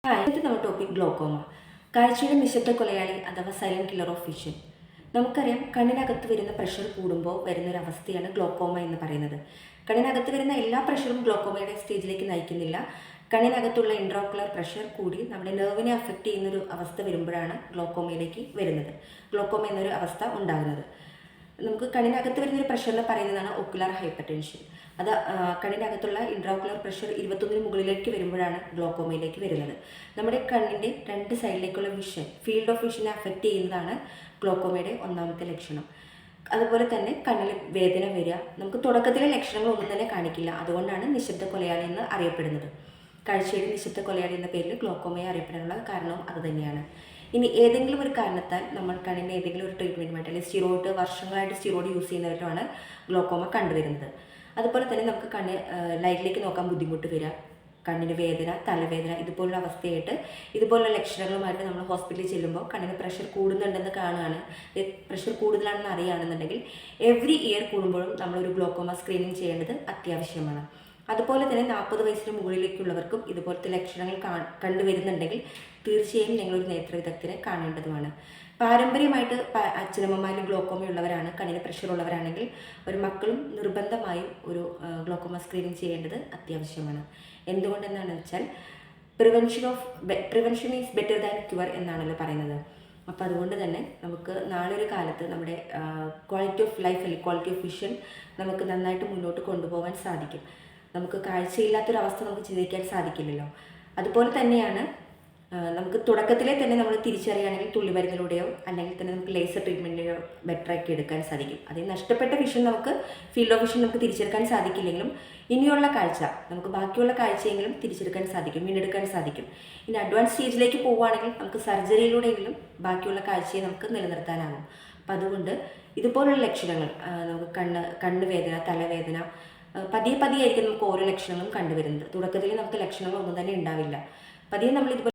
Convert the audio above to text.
ഇന്നത്തെ നമ്മുടെ topic glaucoma. കാഴ്ചയുടെ നിശബ്ദ കൊലയാളി അഥവാ സൈലന്റ് കില്ലർ ഓഫ് വിഷൻ. നമുക്കറിയാം, കണ്ണിനകത്ത് വരുന്ന പ്രഷർ കൂടുമ്പോൾ വരുന്നൊരവസ്ഥയാണ് ഗ്ലോക്കോമ എന്ന് പറയുന്നത്. കണ്ണിനകത്ത് വരുന്ന എല്ലാ പ്രഷറും ഗ്ലോക്കോമയുടെ സ്റ്റേജിലേക്ക് നയിക്കുന്നില്ല. കണ്ണിനകത്തുള്ള ഇൻട്രാഓക്കുലർ പ്രഷർ കൂടി നമ്മുടെ നെർവിനെ അഫക്റ്റ് ചെയ്യുന്നൊരു അവസ്ഥ വരുമ്പോഴാണ് ഗ്ലോക്കോമയിലേക്ക് വരുന്നത്, ഗ്ലോക്കോമ എന്നൊരു അവസ്ഥ ഉണ്ടാകുന്നത്. നമുക്ക് കണ്ണിനകത്ത് വരുന്നൊരു പ്രഷർ എന്ന് പറയുന്നതാണ് ഒക്കുലർ ഹൈപ്പർ ടെൻഷൻ. അത് കണ്ണിനകത്തുള്ള ഇൻട്രാഓക്കുലർ പ്രഷർ 21 മുകളിലേക്ക് വരുമ്പോഴാണ് ഗ്ലോക്കോമയിലേക്ക് വരുന്നത്. നമ്മുടെ കണ്ണിൻ്റെ രണ്ട് സൈഡിലേക്കുള്ള വിഷൻ, ഫീൽഡ് ഓഫ് വിഷനെ അഫക്റ്റ് ചെയ്യുന്നതാണ് ഗ്ലോക്കോമയുടെ ഒന്നാമത്തെ ലക്ഷണം. അതുപോലെ തന്നെ കണ്ണിൽ വേദന വരിക, നമുക്ക് തുടക്കത്തിലെ ലക്ഷണങ്ങളൊന്നും തന്നെ കാണിക്കില്ല. അതുകൊണ്ടാണ് നിശബ്ദ കൊലയാളി എന്ന് അറിയപ്പെടുന്നത്. കാഴ്ചയുടെ നിശബ്ദ കൊലയാളി എന്ന പേരിൽ ഗ്ലോക്കോമയെ അറിയപ്പെടാനുള്ള കാരണവും അതുതന്നെയാണ്. ഇനി ഏതെങ്കിലും ഒരു കാരണത്താൽ നമ്മൾ കണ്ണിന് ഏതെങ്കിലും ഒരു ട്രീറ്റ്മെൻറ്റുമായിട്ട് അല്ലെങ്കിൽ വർഷങ്ങളായിട്ട് സ്റ്റിറോയിഡ് യൂസ് ചെയ്യുന്നവരുമാണ് ഗ്ലോക്കോമ കണ്ടുവരുന്നത്. അതുപോലെ തന്നെ നമുക്ക് ലൈറ്റിലേക്ക് നോക്കാൻ ബുദ്ധിമുട്ട് വരിക, കണ്ണിന് വേദന, തലവേദന, ഇതുപോലുള്ള അവസ്ഥയായിട്ട് ഇതുപോലുള്ള ലക്ഷണങ്ങളുമായിട്ട് നമ്മൾ ഹോസ്പിറ്റലിൽ ചെല്ലുമ്പോൾ കണ്ണിന് പ്രഷർ കൂടുന്നുണ്ടെന്ന് കാണുകയാണ്, പ്രഷർ കൂടുതലാണെന്ന് അറിയുകയാണെന്നുണ്ടെങ്കിൽ എവറി ഇയർ കൂടുമ്പോഴും നമ്മളൊരു ഗ്ലോക്കോമ സ്ക്രീനിങ് ചെയ്യേണ്ടത് അത്യാവശ്യമാണ്. അതുപോലെ തന്നെ 40 വയസ്സിന് മുകളിലേക്കുള്ളവർക്കും ഇതുപോലത്തെ ലക്ഷണങ്ങൾ കണ്ടുവരുന്നുണ്ടെങ്കിൽ തീർച്ചയായും നിങ്ങളൊരു നേത്രവിദഗ്ധരെ കാണേണ്ടതുമാണ്. പാരമ്പര്യമായിട്ട് അച്ഛനമ്മമാരിൽ ഗ്ലോക്കോമ ഉള്ളവരാണ്, കണ്ണിന് പ്രഷർ ഉള്ളവരാണെങ്കിൽ ഒരു മക്കളും നിർബന്ധമായും ഒരു ഗ്ലോക്കോമ സ്ക്രീനിങ് ചെയ്യേണ്ടത് അത്യാവശ്യമാണ്. എന്തുകൊണ്ടെന്നാണെന്ന് വെച്ചാൽ prevention is better than cure എന്നാണല്ലോ പറയുന്നത്. അപ്പോൾ അതുകൊണ്ട് തന്നെ നമുക്ക് നാളെ ഒരു കാലത്ത് നമ്മുടെ ക്വാളിറ്റി ഓഫ് ലൈഫ് അല്ലെങ്കിൽ ക്വാളിറ്റി ഓഫ് വിഷൻ നമുക്ക് നന്നായിട്ട് മുന്നോട്ട് കൊണ്ടുപോകാൻ സാധിക്കും. നമുക്ക് കാഴ്ചയില്ലാത്തൊരവസ്ഥ നമുക്ക് ചിന്തിക്കാൻ സാധിക്കില്ലല്ലോ. അതുപോലെ തന്നെയാണ് നമുക്ക് തുടക്കത്തിലെ തന്നെ നമ്മൾ തിരിച്ചറിയുകയാണെങ്കിൽ തുള്ളിമരുന്നിലൂടെയോ അല്ലെങ്കിൽ തന്നെ നമുക്ക് ലേസർ ട്രീറ്റ്മെൻറ്റിലോ ബെറ്ററാക്കി എടുക്കാൻ സാധിക്കും. അതിൽ നഷ്ടപ്പെട്ട വിഷൻ ഫീൽഡ് ഓഫ് വിഷൻ നമുക്ക് തിരിച്ചെടുക്കാൻ സാധിക്കില്ലെങ്കിലും ഇനിയുള്ള കാഴ്ച നമുക്ക് ബാക്കിയുള്ള കാഴ്ചയെങ്കിലും തിരിച്ചെടുക്കാൻ സാധിക്കും, വീണ്ടെടുക്കാൻ സാധിക്കും. ഇനി അഡ്വാൻസ് സ്റ്റേജിലേക്ക് പോവുകയാണെങ്കിൽ നമുക്ക് സർജറിയിലൂടെയെങ്കിലും ബാക്കിയുള്ള കാഴ്ചയെ നമുക്ക് നിലനിർത്താനാകും. അപ്പം അതുകൊണ്ട് ഇതുപോലുള്ള ലക്ഷണങ്ങൾ നമുക്ക് കണ്ണുവേദന, തലവേദന പതിയെ ആയിരിക്കും നമുക്ക് ഓരോ ലക്ഷണങ്ങളും കണ്ടുവരുന്നത്. തുടക്കത്തിൽ നമുക്ക് ലക്ഷണങ്ങളൊന്നും തന്നെ ഉണ്ടാവില്ല. പതിയെ നമ്മൾ